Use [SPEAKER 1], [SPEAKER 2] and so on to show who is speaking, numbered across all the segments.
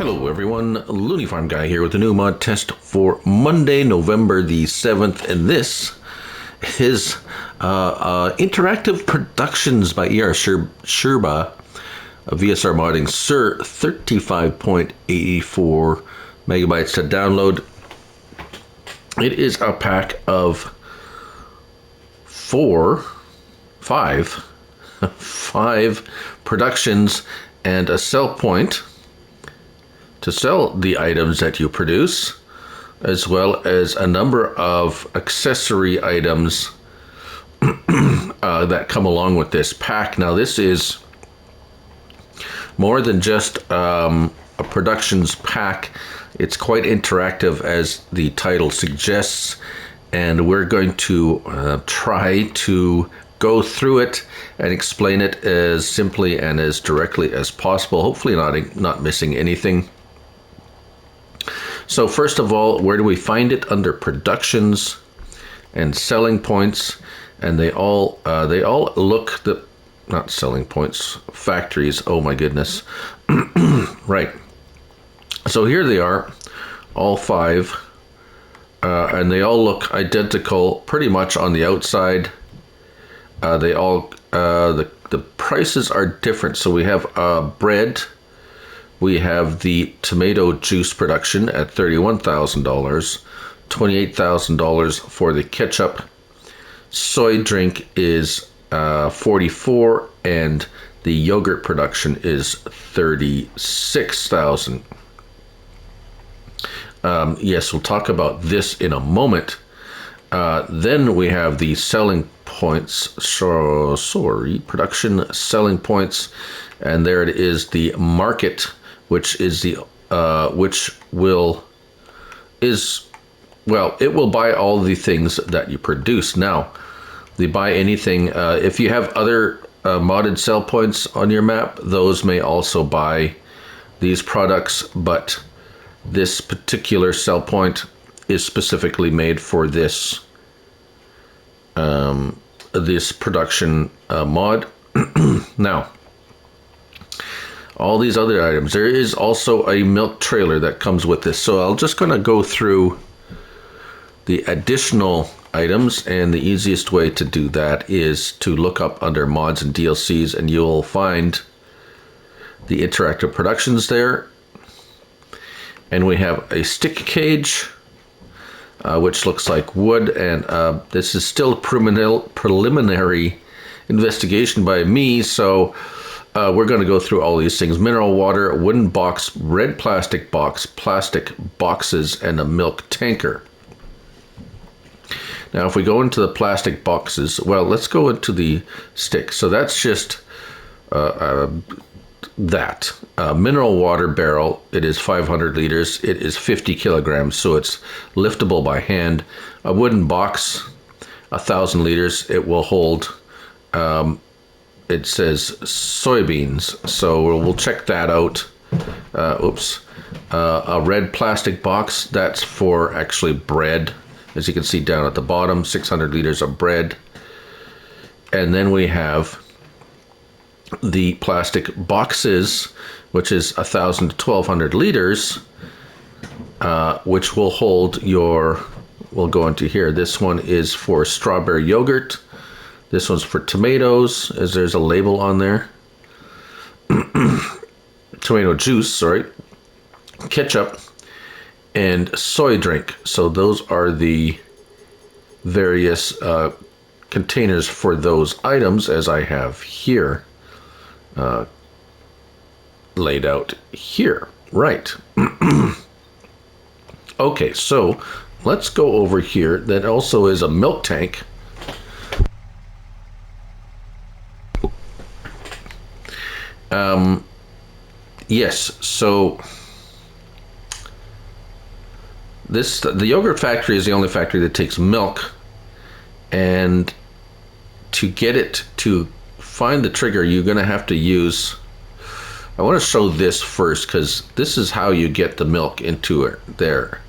[SPEAKER 1] Hello everyone, Looney Farm Guy here with a new mod test for Monday, November the 7th, and this is Interactive Productions by erShaba, a VSR Modding Sur, 35.84 megabytes to download. It is a pack of five productions and a sell point to sell the items that you produce, as well as a number of accessory items that come along with this pack. Now this is more than just a productions pack. It's quite interactive, as the title suggests, and we're going to try to go through it and explain it as simply and as directly as possible, hopefully not missing anything. So first of all, where do we find it? Under productions and selling points, and they all look not selling points, factories. Oh my goodness. Right. So here they are, all five, and they all look identical pretty much on the outside. They all the prices are different. So we have bread. We have the tomato juice production at $31,000, $28,000 for the ketchup. Soy drink is $44,000, and the yogurt production is $36,000. Yes, we'll talk about this in a moment. Then we have the selling points. Production selling points, and there it is. The market, which is the it will buy all the things that you produce. Now, they buy anything. If you have other modded sell points on your map, those may also buy these products, but this particular sell point is specifically made for this this production mod. Now, all these other items, there is also a milk trailer that comes with this. So I'm just going to go through the additional items, and the easiest way to do that is to look up under mods and DLCs, and you'll find the interactive productions there. And we have a stick cage, which looks like wood, and this is still a preliminary investigation by me, so we're going to go through all these things. Mineral water, wooden box, red plastic box, plastic boxes, and a milk tanker. Now, if we go into the plastic boxes, well, let's go into the stick. So that's just mineral water barrel. It is 500 liters. It is 50 kilograms, so it's liftable by hand. A wooden box, 1,000 liters. It will hold, it says soybeans, so we'll check that out. A red plastic box, that's for actually bread. As you can see down at the bottom, 600 liters of bread. And then we have the plastic boxes, which is 1,000 to 1,200 liters, which will hold your, we'll go into here. This one is for strawberry yogurt. This one's for tomatoes, as there's a label on there. Tomato juice, sorry. Ketchup and soy drink. So those are the various containers for those items, as I have here. Laid out here. Right. Okay, so let's go over here. That also is a milk tank. Yes, so the yogurt factory is the only factory that takes milk, and to get it to find the trigger, you're going to have to use, I want to show this first, because this is how you get the milk into it there.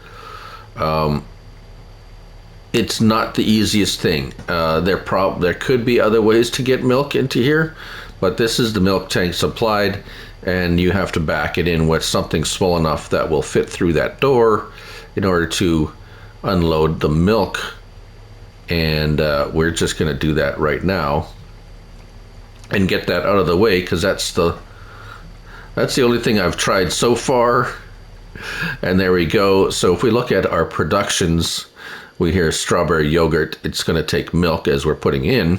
[SPEAKER 1] It's not the easiest thing. There could be other ways to get milk into here, but this is the milk tank supplied, and you have to back it in with something small enough that will fit through that door in order to unload the milk. And we're just going to do that right now and get that out of the way, because that's the only thing I've tried so far. And there we go. So if we look at our productions, we hear strawberry yogurt. It's going to take milk, as we're putting in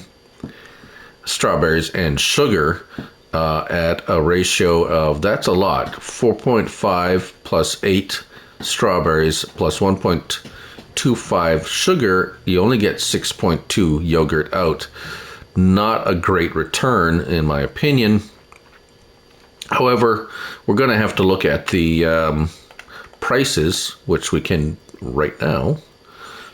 [SPEAKER 1] strawberries and sugar at a ratio of, that's a lot, 4.5 plus 8 strawberries plus 1.25 sugar. You only get 6.2 yogurt out. Not a great return, in my opinion. However, we're going to have to look at the prices, which we can right now.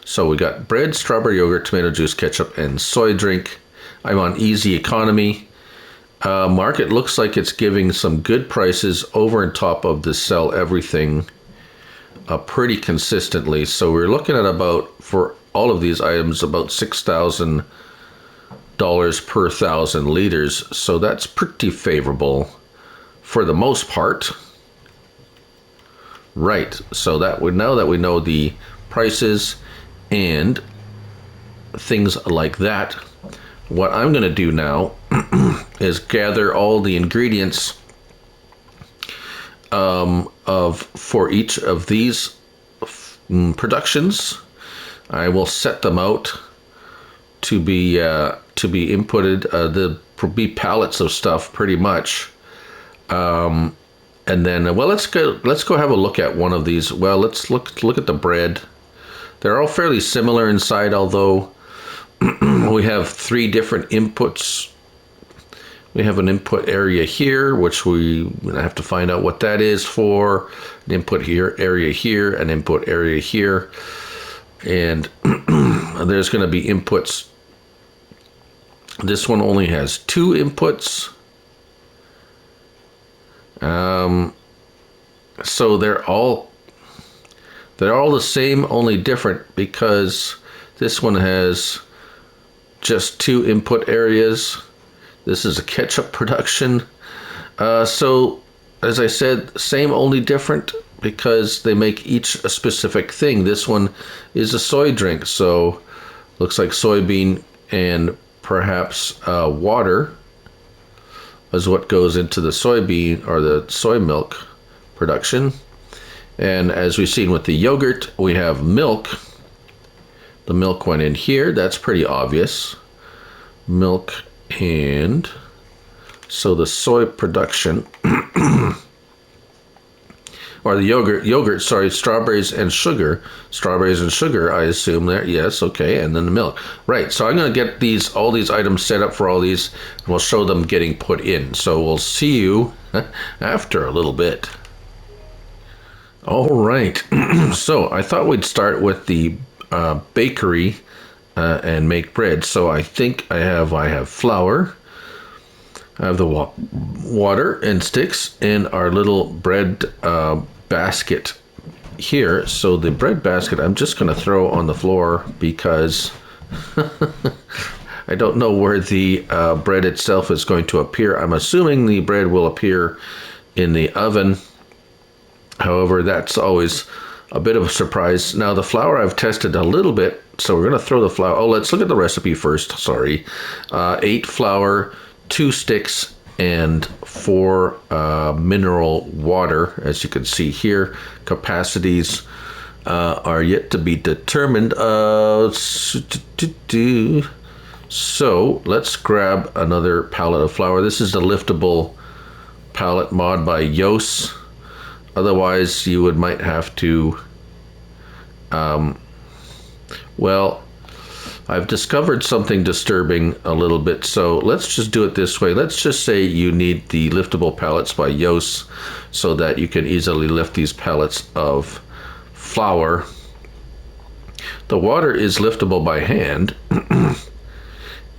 [SPEAKER 1] So we got bread, strawberry yogurt, tomato juice, ketchup, and soy drink. I'm on easy economy. Market looks like it's giving some good prices over and top of the sell everything pretty consistently. So we're looking at about, for all of these items, about $6,000 per 1,000 liters. So that's pretty favorable for the most part. Right, so that now that we know the prices and things like that, what I'm going to do now is gather all the ingredients for each of these productions. I will set them out to be inputted. There'll be pallets of stuff, pretty much. And then, well, let's go have a look at one of these. Well, let's look at the bread. They're all fairly similar inside, although we have 3 different inputs. We have an input area here, which we have to find out what that is for. An input area here, an input area here, and there's going to be inputs. This one only has 2 inputs. So they're all the same, only different, because this one has just 2 input areas. This is a ketchup production. So as I said, same, only different, because they make each a specific thing. This one is a soy drink, so looks like soybean and perhaps water is what goes into the soybean or the soy milk production. And as we've seen with the yogurt, we have milk. The milk went in here. That's pretty obvious. Milk, and so the soy production or the yogurt, sorry, strawberries and sugar, I assume there. Yes, okay, and then the milk. Right, so I'm going to get all these items set up for all these, and we'll show them getting put in. So we'll see you after a little bit. All right, so I thought we'd start with the bakery and make bread. So I think I have flour, I have the water and sticks, and our little bread basket here. So the bread basket I'm just going to throw on the floor, because I don't know where the bread itself is going to appear. I'm assuming the bread will appear in the oven. However, that's always a bit of a surprise. Now the flour I've tested a little bit, so we're going to throw the flour. Oh, let's look at the recipe first. Sorry. 8 flour, 2 sticks, and 4 mineral water. As you can see here, capacities are yet to be determined. So let's grab another pallet of flour. This is the liftable pallet mod by Yos. Otherwise, you might have to, well, I've discovered something disturbing a little bit, so let's just do it this way. Let's just say you need the liftable pallets by Yos so that you can easily lift these pallets of flour. The water is liftable by hand,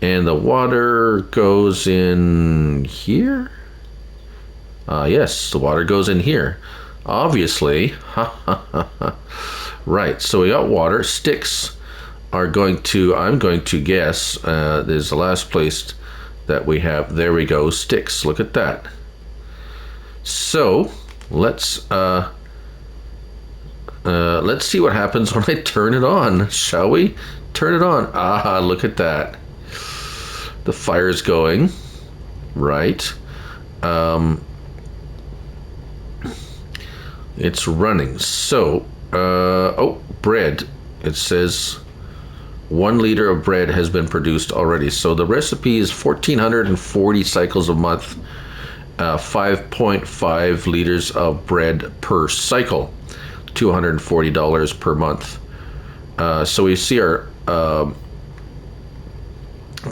[SPEAKER 1] and the water goes in here. Yes, the water goes in here. Obviously. Right, so we got water. Sticks are I'm going to guess, there's the last placed that we have. There we go, sticks. Look at that. So let's see what happens when I turn it on, shall we? Turn it on. Ah, look at that. The fire's going. Right. It's running. So, oh, bread. It says 1 liter of bread has been produced already. So the recipe is 1,440 cycles a month, 5.5 liters of bread per cycle, $240 per month. So we see our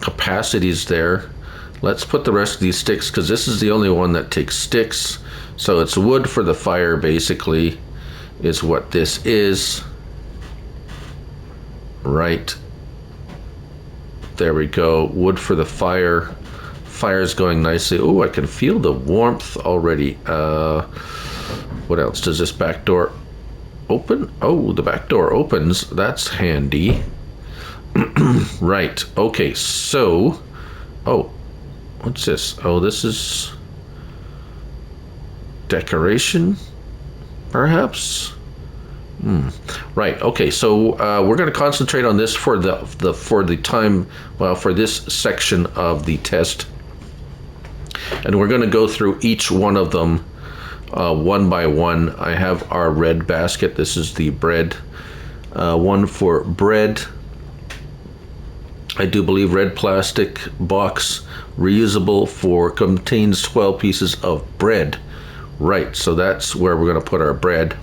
[SPEAKER 1] capacities there. Let's put the rest of these sticks, because this is the only one that takes sticks. So it's wood for the fire, basically, is what this is. Right. There we go. Wood for the fire. Fire's going nicely. Oh, I can feel the warmth already. What else? Does this back door open? Oh, the back door opens. That's handy. Right. Okay, so... Oh, what's this? Oh, this is... decoration, perhaps? Right. Okay. So we're going to concentrate on this for the time. Well, for this section of the test, and we're going to go through each one of them one by one. I have our red basket. This is the bread one for bread. I do believe red plastic box, reusable, for contains 12 pieces of bread. Right, so that's where we're going to put our bread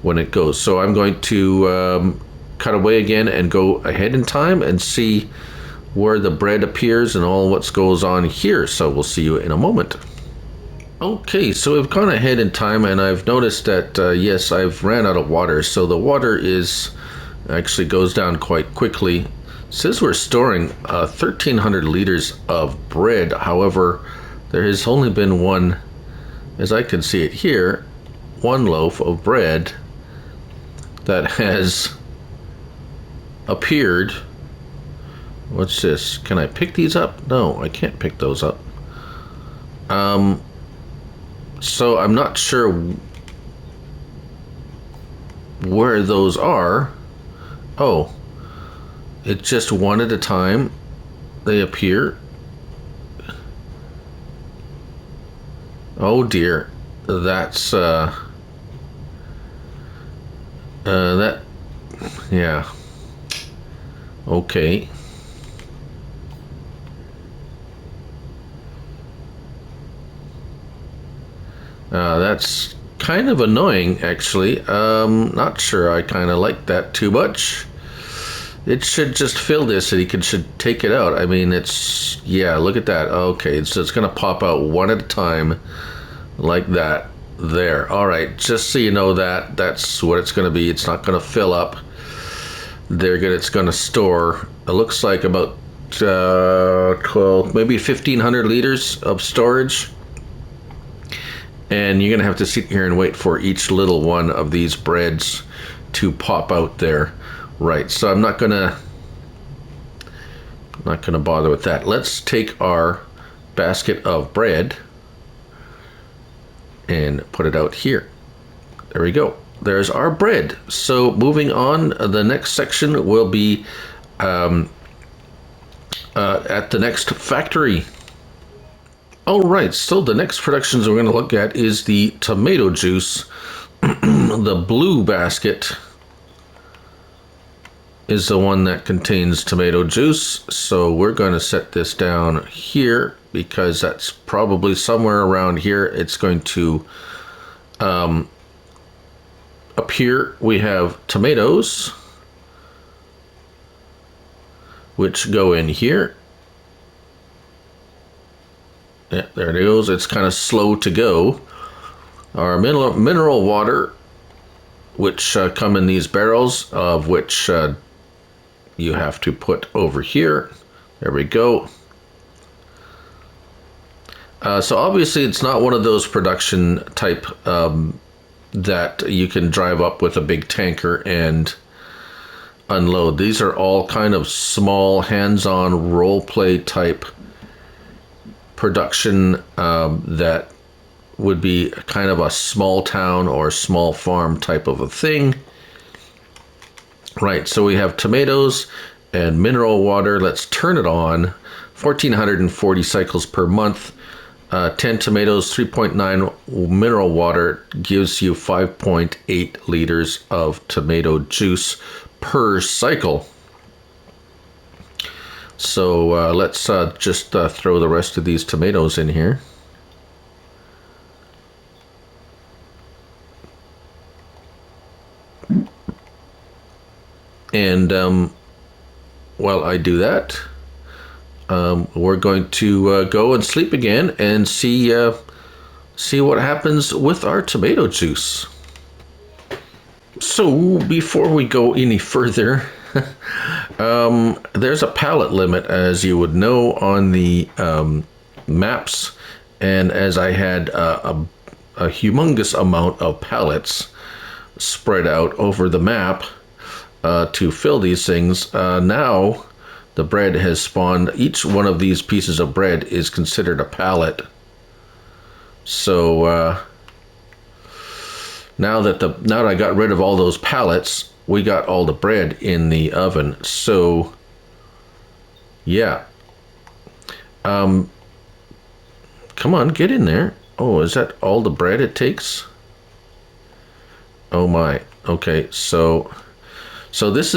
[SPEAKER 1] when it goes. So I'm going to cut away again and go ahead in time and see where the bread appears and all what goes on here. So we'll see you in a moment. Okay, so we've gone ahead in time, and I've noticed that, yes, I've ran out of water. So the water actually goes down quite quickly. It says we're storing 1,300 liters of bread. However, there has only been one, as I can see it here, one loaf of bread that has appeared. What's this? Can I pick these up? No, I can't pick those up. So I'm not sure where those are. Oh, it's just one at a time they appear. Oh dear, that's that, yeah, okay. That's kind of annoying, actually. Not sure I kind of like that too much. It should just fill this, and you should take it out. I mean, it's, yeah, look at that. Okay, so it's going to pop out one at a time like that. There. All right, just so you know that's what it's going to be. It's not going to fill up. It's going to store, it looks like about 12, maybe 1,500 liters of storage. And you're going to have to sit here and wait for each little one of these breads to pop out there. Right, so I'm not gonna bother with that. Let's take our basket of bread and put it out here. There we go. There's our bread. So moving on, the next section will be at the next factory. All right, so the next productions we're going to look at is the tomato juice. The blue basket is the one that contains tomato juice. So we're going to set this down here because that's probably somewhere around here. It's going to appear. We have tomatoes, which go in here. Yeah, there it goes. It's kind of slow to go. Our mineral water, which come in these barrels, of which you have to put over here. There we go. So obviously it's not one of those production type that you can drive up with a big tanker and unload. These are all kind of small hands-on role play type production that would be kind of a small town or small farm type of a thing. Right, so we have tomatoes and mineral water. Let's turn it on. 1,440 cycles per month. 10 tomatoes, 3.9 mineral water gives you 5.8 liters of tomato juice per cycle. So let's just throw the rest of these tomatoes in here. And while I do that, we're going to go and sleep again and see what happens with our tomato juice. So before we go any further, there's a pallet limit, as you would know, on the maps, and as I had a humongous amount of pallets spread out over the map to fill these things, now the bread has spawned. Each one of these pieces of bread is considered a pallet. So now that I got rid of all those pallets, we got all the bread in the oven. So yeah, come on, get in there. Oh, is that all the bread it takes? Oh my. Okay, so this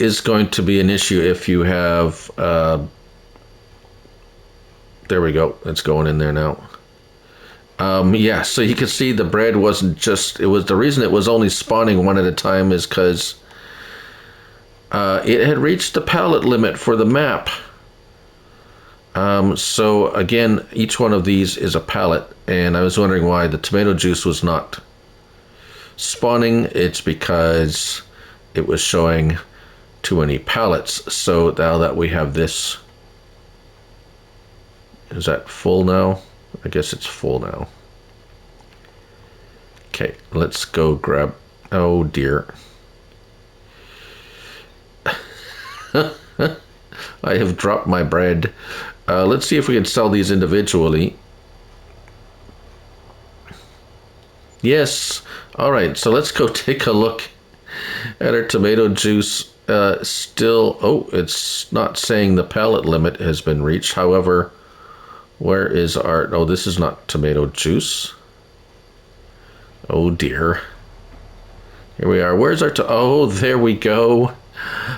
[SPEAKER 1] is going to be an issue if you have, there we go, it's going in there now. Yeah, so you can see the bread wasn't just, it was, the reason it was only spawning one at a time is because it had reached the pallet limit for the map. So again, each one of these is a pallet, and I was wondering why the tomato juice was not spawning. It's because it was showing too many pallets. So now that we have this, is that full now? I guess it's full now. Okay, let's go grab, oh dear. I have dropped my bread. Let's see if we can sell these individually. Yes. All right, so let's go take a look at our tomato juice. Still, oh, it's not saying the pallet limit has been reached. However, where is our, oh, this is not tomato juice. Oh dear. Here we are. Where's our, oh, there we go.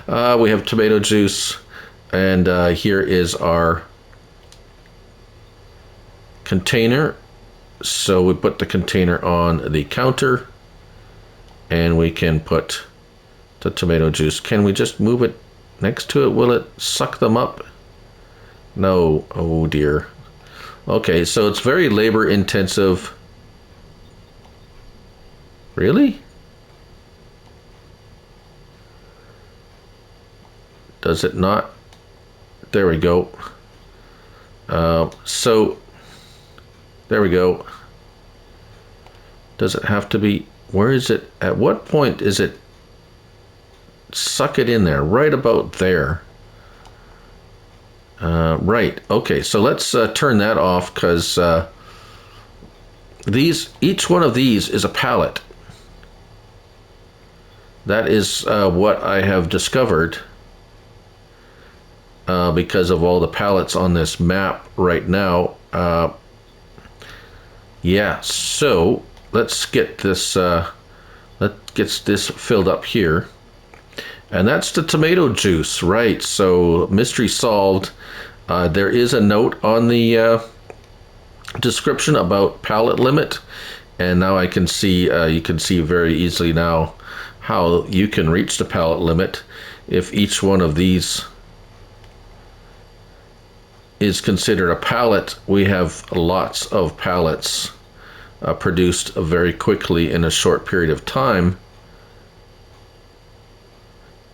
[SPEAKER 1] We have tomato juice, and here is our container. So we put the container on the counter, and we can put the tomato juice. Can we just move it next to it? Will it suck them up? No. Oh dear. Okay, so it's very labor intensive. Really? Does it not? There we go. So there we go. Does it have to be, where is it? At what point is it suck it in there? Right about there. Right. Okay, so let's turn that off, because each one of these is a pallet. That is what I have discovered because of all the pallets on this map right now. Yeah, so let's get this filled up here. And that's the tomato juice, right? So mystery solved. There is a note on the description about pallet limit, and now I can see, you can see very easily now how you can reach the pallet limit. If each one of these is considered a pallet, we have lots of pallets produced very quickly in a short period of time.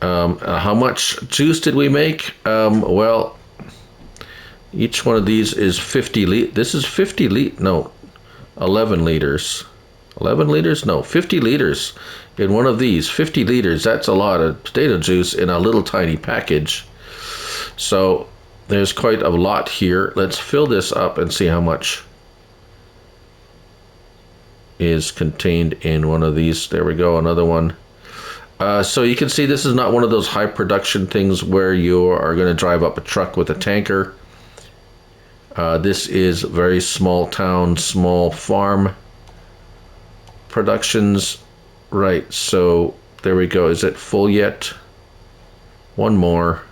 [SPEAKER 1] How much juice did we make? Well, each one of these is 50 liters. This is 50 liters. No, 11 liters. 11 liters? No, 50 liters in one of these. 50 liters. That's a lot of potato juice in a little tiny package. So there's quite a lot here. Let's fill this up and see how much is contained in one of these. There we go, another one. So you can see this is not one of those high production things where you are going to drive up a truck with a tanker. This is very small town, small farm productions. Right, so there we go. Is it full yet? One more.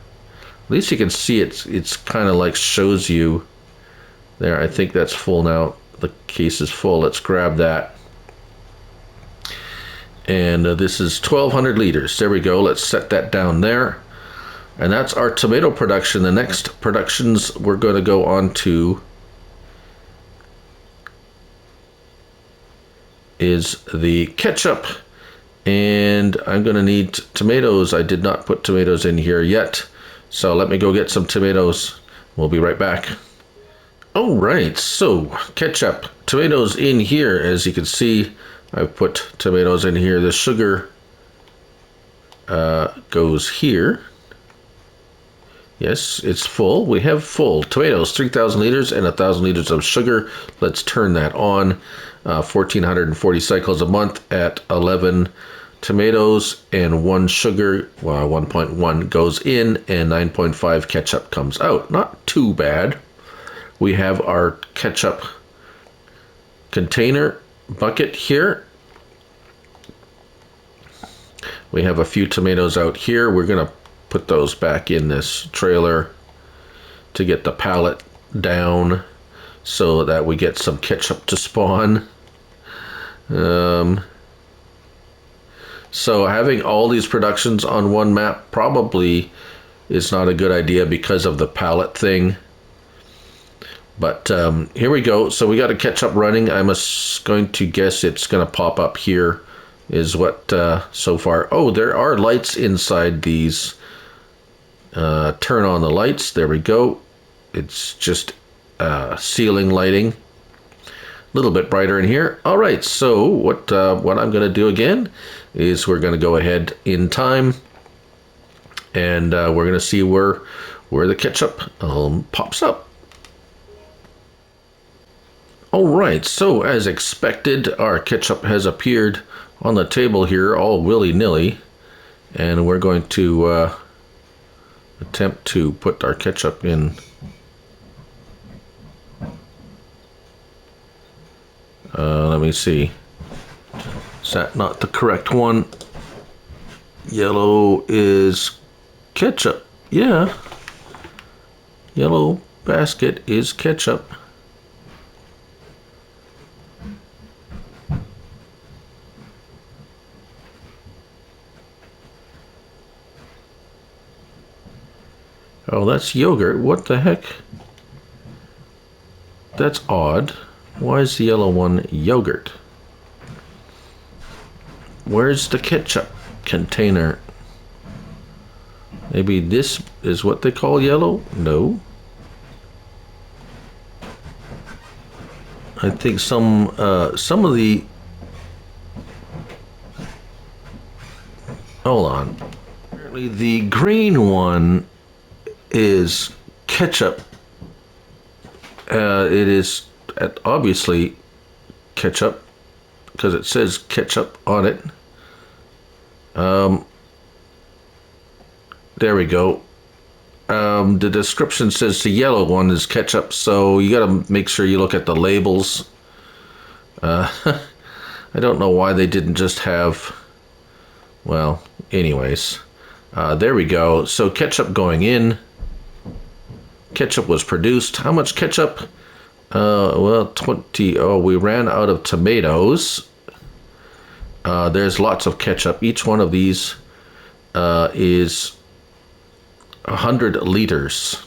[SPEAKER 1] At least you can see it's kind of like shows you there. I think that's full now. The case is full. Let's grab that. And this is 1,200 liters. There we go. Let's set that down there. And that's our tomato production. The next productions we're going to go on to is the ketchup. And I'm going to need tomatoes. I did not put tomatoes in here yet. So let me go get some tomatoes. We'll be right back. All right, so ketchup, tomatoes in here. As you can see, I've put tomatoes in here. The sugar goes here. Yes, it's full. We have full tomatoes, 3,000 liters and 1,000 liters of sugar. Let's turn that on. 1,440 cycles a month at 11 tomatoes and 1 sugar, well, 1.1 goes in and 9.5 ketchup comes out. Not too bad. We have our ketchup container bucket here. We have a few tomatoes out here. We're going to put those back in this trailer to get the pallet down so that we get some ketchup to spawn. So having all these productions on one map probably is not a good idea because of the pallet thing. But here we go. So we got a ketchup running. I'm going to guess it's going to pop up here is what so far. Oh, there are lights inside these. Turn on the lights. There we go. It's just ceiling lighting. A little bit brighter in here. All right. So what I'm going to do again is we're going to go ahead in time, and we're going to see where the ketchup pops up. All right. So as expected, our ketchup has appeared on the table here, all willy-nilly, and we're going to attempt to put our ketchup in. Let me see. Is that not the correct one? Yellow is ketchup. Yeah. Yellow basket is ketchup. Oh, that's yogurt. What the heck? That's odd. Why is the yellow one yogurt? Where's the ketchup container? Maybe this is what they call yellow? No. I think some of the... Hold on. Apparently the green one is ketchup. It is obviously ketchup because it says ketchup on it. There we go. The description says the yellow one is ketchup, so you got to make sure you look at the labels. I don't know why they didn't just have, well, anyways. There we go. So ketchup going in. Ketchup was produced. How much ketchup? Well, 20. Oh, we ran out of tomatoes. There's lots of ketchup. Each one of these is 100 liters.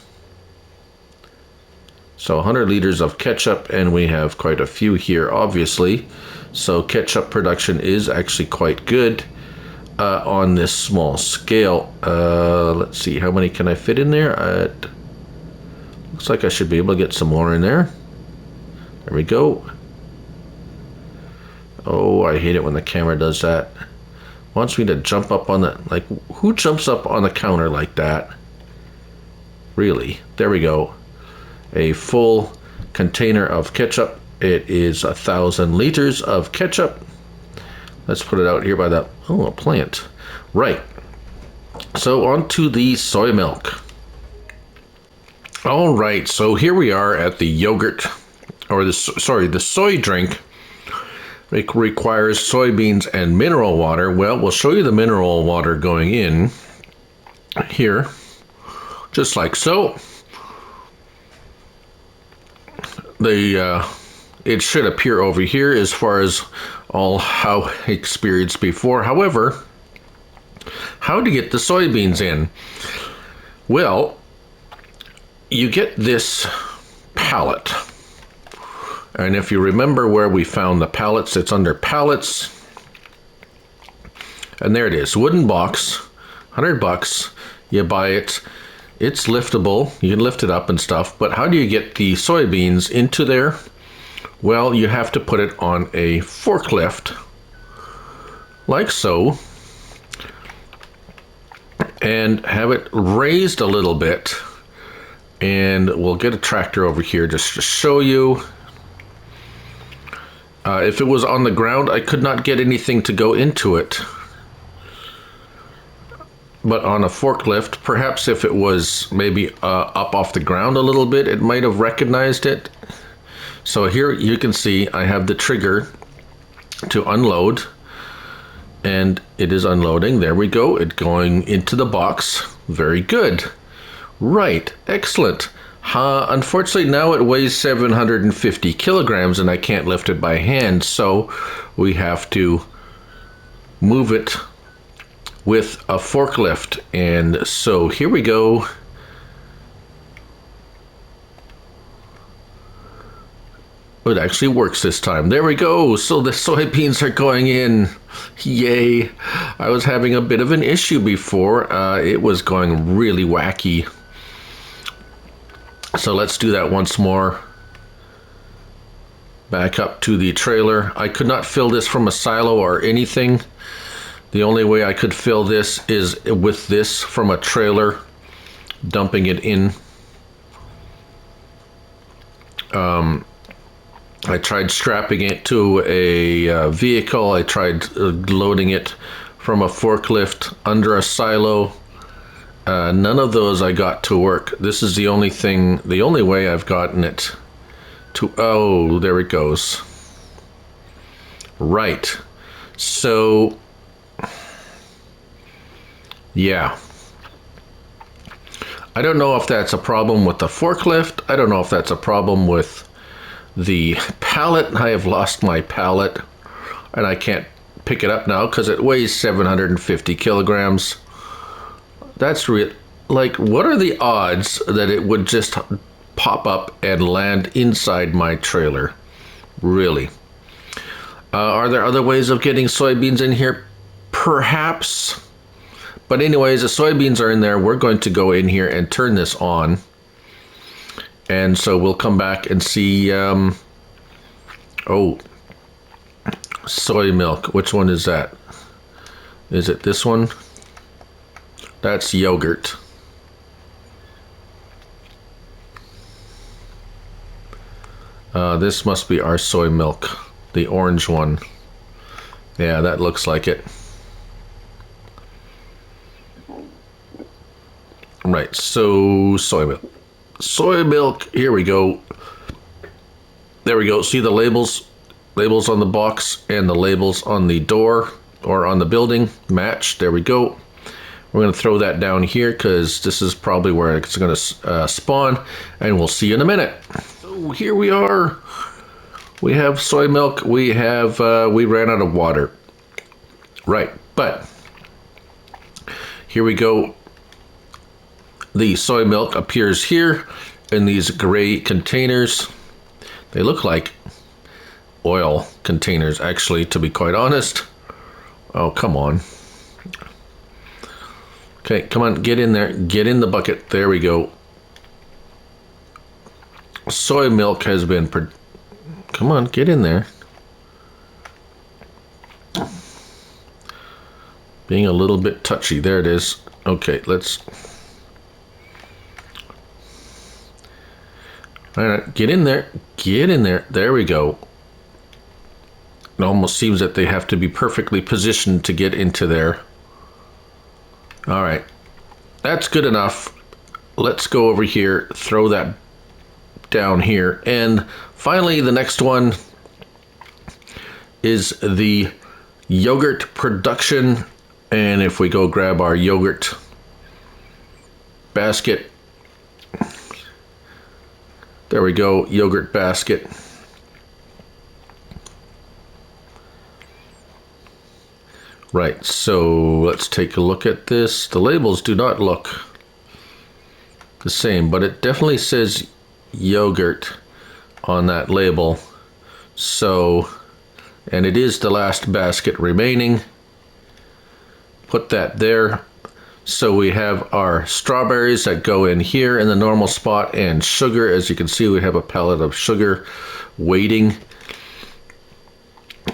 [SPEAKER 1] So 100 liters of ketchup, and we have quite a few here, obviously. So ketchup production is actually quite good on this small scale. Let's see, how many can I fit in there? Looks like I should be able to get some more in there. There we go. Oh, I hate it when the camera does that. Wants me to jump up on the, like, who jumps up on the counter like that? really. There we go. A full container of ketchup. It is 1,000 liters of ketchup. Let's put it out here by that. Oh, a plant. Right. So on to the soy milk. All right. So here we are at the yogurt, or the soy drink. It requires soybeans and mineral water. Well, we'll show you the mineral water going in here, just like so. It should appear over here as far as all how experienced before. However, how to get the soybeans in? Well, you get this pallet. And if you remember where we found the pallets, it's under pallets. And there it is, wooden box, $100. You buy it. It's liftable. You can lift it up and stuff. But how do you get the soybeans into there? Well, you have to put it on a forklift, like so, and have it raised a little bit. And we'll get a tractor over here just to show you. If it was on the ground, I could not get anything to go into it. But on a forklift, perhaps if it was maybe up off the ground a little bit, it might have recognized it. So here you can see I have the trigger to unload, and it is unloading. There we go. It's going into the box. Very good. Right. Excellent. Unfortunately, now it weighs 750 kilograms, and I can't lift it by hand, so we have to move it with a forklift. And so here we go. It actually works this time. There we go. So the soybeans are going in. Yay. I was having a bit of an issue before. It was going really wacky. So let's do that once more. Back up to the trailer. I could not fill this from a silo or anything. The only way I could fill this is with this from a trailer, dumping it in. I tried strapping it to a vehicle. I tried loading it from a forklift under a silo. None of those I got to work. This is the only way I've gotten it to, oh, there it goes. Right. So, yeah. I don't know if that's a problem with the forklift. I don't know if that's a problem with the pallet. I have lost my pallet, and I can't pick it up now because it weighs 750 kilograms. That's real. Like, what are the odds that it would just pop up and land inside my trailer? Really? Are there other ways of getting soybeans in here? Perhaps. But anyways, the soybeans are in there. We're going to go in here and turn this on. And so we'll come back and see, oh, soy milk. Which one is that? Is it this one? That's yogurt. This must be our soy milk, the orange one. Yeah, that looks like it. Right, so soy milk. Soy milk, here we go. There we go. See the labels? Labels on the box and the labels on the door or on the building match. There we go. We're going to throw that down here because this is probably where it's going to spawn, and we'll see you in a minute. So here we are. We have soy milk. We have we ran out of water. Right, but here we go. The soy milk appears here in these gray containers. They look like oil containers, actually, to be quite honest. Oh, come on. Okay, come on, get in there. Get in the bucket. There we go. Soy milk has been... Come on, get in there. Being a little bit touchy. There it is. Okay, let's... All right, get in there. Get in there. There we go. It almost seems that they have to be perfectly positioned to get into there. All right, that's good enough. Let's go over here, throw that down here. And finally, the next one is the yogurt production. And if we go grab our yogurt basket, there we go, yogurt basket. Right, so let's take a look at this. The labels do not look the same, but it definitely says yogurt on that label. So, and it is the last basket remaining. Put that there. So we have our strawberries that go in here in the normal spot, and sugar. As you can see, we have a pallet of sugar waiting.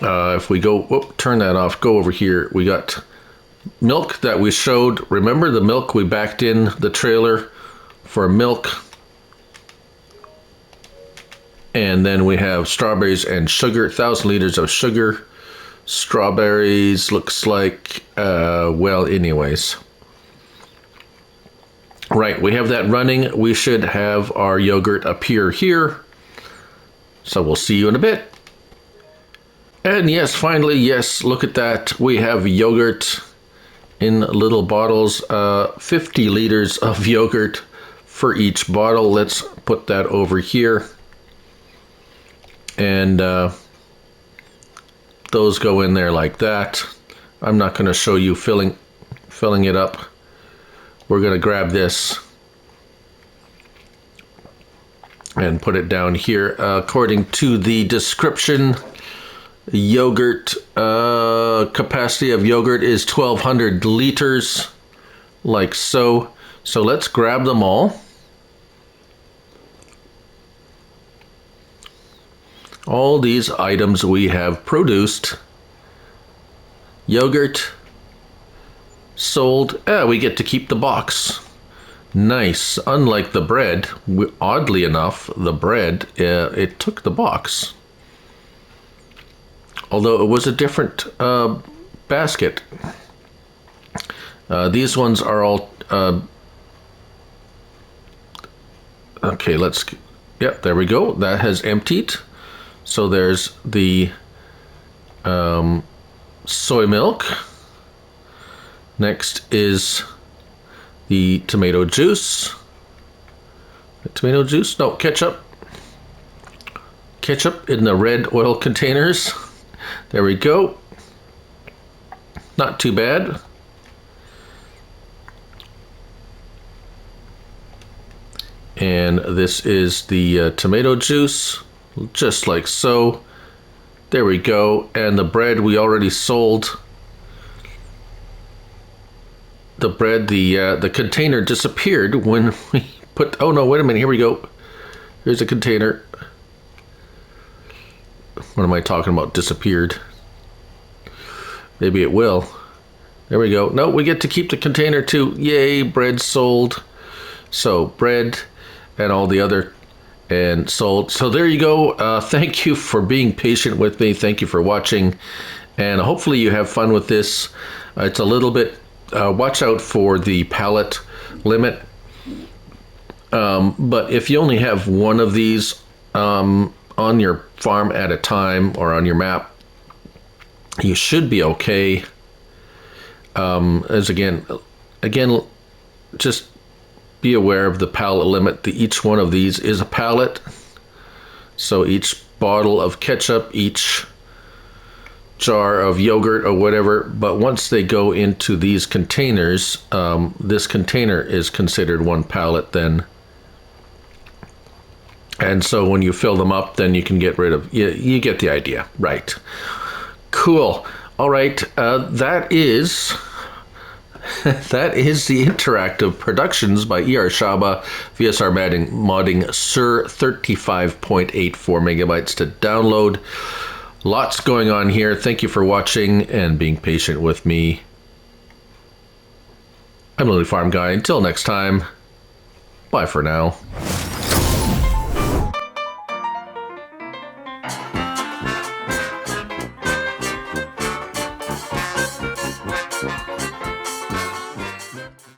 [SPEAKER 1] If we go, whoop, turn that off, go over here, we got milk that we showed. Remember the milk we backed in the trailer for milk? And then we have strawberries and sugar, 1,000 liters of sugar. Strawberries looks like, well, anyways. Right, we have that running. We should have our yogurt appear here. So we'll see you in a bit. And yes, finally, yes, look at that. We have yogurt in little bottles, 50 liters of yogurt for each bottle. Let's put that over here. And those go in there like that. I'm not going to show you filling it up. We're going to grab this and put it down here. According to the description, yogurt capacity of yogurt is 1,200 liters, like so. So let's grab them all. All these items we have produced. Yogurt sold. We get to keep the box. Nice. Unlike the bread, oddly enough, the bread, it took the box. Although it was a different basket. These ones are all... okay, let's... Yep, there we go. That has emptied. So there's the soy milk. Next is the tomato juice. Tomato juice? No, ketchup. Ketchup in the red oil containers. There we go. Not too bad. And this is the tomato juice, just like so. There we go. And the bread we already sold. The bread, the container disappeared when we put, oh no, wait a minute, here we go. Here's a container. What am I talking about? Disappeared. Maybe it will. There we go. No, we get to keep the container too. Yay, bread sold. So bread and all the other and sold. So there you go. Thank you for being patient with me. Thank you for watching. And hopefully you have fun with this. It's a little bit, watch out for the pallet limit. But if you only have one of these on your farm at a time or on your map, you should be okay. As again, just be aware of the pallet limit. Each one of these is a pallet. So each bottle of ketchup, each jar of yogurt or whatever, but once they go into these containers, this container is considered one pallet then. And so when you fill them up, then you can get rid of, you get the idea, right? Cool. All right, that is the interactive productions by erShaba VSR Modding Sur, 35.84 megabytes to download. Lots going on here. Thank you for watching and being patient with me. I'm Lily Farm Guy. Until next time, bye for now.